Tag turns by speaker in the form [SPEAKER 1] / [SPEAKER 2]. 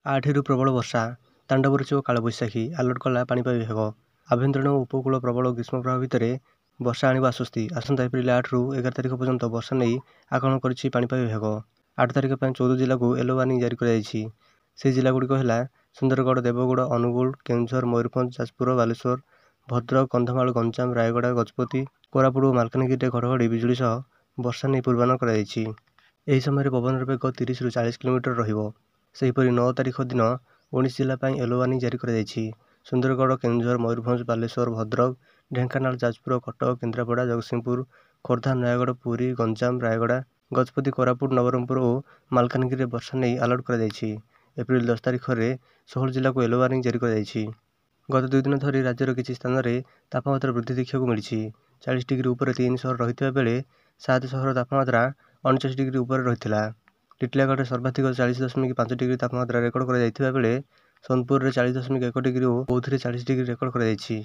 [SPEAKER 1] ଆଠରୁ ପ୍ରବଳ ବର୍ଷା, ତାଣ୍ଡବ ରଚିବ କାଳବୈଶାଖୀ ଆଲର୍ଟ କଲା ପାଣିପାଗ ବିଭାଗ। ଆଭ୍ୟନ୍ତରୀଣ ଓ ଉପକୂଳ ପ୍ରବଳ ଗ୍ରୀଷ୍ମପ୍ରବାହ ଭିତରେ ବର୍ଷା ଆଣିବ ଆଶ୍ୱସ୍ତି। ଆସନ୍ତା ଏପ୍ରିଲ 8ରୁ 11 ତାରିଖ ପର୍ଯ୍ୟନ୍ତ ବର୍ଷା ନେଇ ଆକଳନ କରିଛି ପାଣିପାଗ ବିଭାଗ। 8 ତାରିଖ ପାଇଁ 14 ଜିଲ୍ଲାକୁ ୟେଲୋ ୱାର୍ଣ୍ଣିଂ ଜାରି କରାଯାଇଛି। ସେହି ଜିଲ୍ଲାଗୁଡ଼ିକ ହେଲା ସୁନ୍ଦରଗଡ଼, ଦେବଗଡ଼, ଅନୁଗୁଳ, କେନ୍ଦୁଝର, ମୟୂରଭଞ୍ଜ, ଯାଜପୁର, ବାଲେଶ୍ୱର, ଭଦ୍ରକ, କନ୍ଧମାଳ, ଗଞ୍ଜାମ, ରାୟଗଡ଼ା, ଗଜପତି, କୋରାପୁଟ ଓ ମାଲକାନଗିରିରେ ଘଡ଼ଘଡ଼ି ବିଜୁଳି ସହ ବର୍ଷା ନେଇ ପୂର୍ବାନୁମାନ କରାଯାଇଛି। ଏହି ସମୟରେ ପବନର ବେଗ 30ରୁ 40 କିଲୋମିଟର ରହିବ। ସେହିପରି 9 ତାରିଖ ଦିନ 19 ଜିଲ୍ଲା ପାଇଁ ୟେଲୋ ୱାର୍ଣ୍ଣିଂ ଜାରି କରାଯାଇଛି। ସୁନ୍ଦରଗଡ଼, କେନ୍ଦୁଝର, ମୟୂରଭଞ୍ଜ, ବାଲେଶ୍ୱର, ଭଦ୍ରକ, ଢେଙ୍କାନାଳ, ଯାଜପୁର, କଟକ, କେନ୍ଦ୍ରାପଡ଼ା, ଜଗତସିଂହପୁର, ଖୋର୍ଦ୍ଧା, ନୟାଗଡ଼, ପୁରୀ, ଗଞ୍ଜାମ, ରାୟଗଡ଼ା, ଗଜପତି, କୋରାପୁଟ, ନବରଙ୍ଗପୁର ଓ ମାଲକାନଗିରିରେ ବର୍ଷା ନେଇ ଆଲର୍ଟ କରାଯାଇଛି। ଏପ୍ରିଲ 10 ତାରିଖରେ 16 ଜିଲ୍ଲାକୁ ୟେଲୋ ୱାର୍ଣ୍ଣିଂ ଜାରି କରାଯାଇଛି। ଗତ 2 ଦିନ ଧରି ରାଜ୍ୟର କିଛି ସ୍ଥାନରେ ତାପମାତ୍ରା ବୃଦ୍ଧି ଦେଖିବାକୁ ମିଳିଛି। 40 ଡିଗ୍ରୀ ଉପରେ 3 ସହର ରହିଥିବା ବେଳେ 7 ସହରର ତାପମାତ୍ରା 39 ଡିଗ୍ରୀ ଉପରେ ରହିଥିଲା। ଟିଟିଲାଗଡ଼ରେ ସର୍ବାଧିକ 40.5 ଡିଗ୍ରୀ ତାପମାତ୍ରା ରେକର୍ଡ କରାଯାଇଥିବା ବେଳେ ସୋନପୁରରେ 40.1 ଡିଗ୍ରୀ ଓ ବୌଦ୍ଧରେ 40 ଡିଗ୍ରୀ ରେକର୍ଡ କରାଯାଇଛି।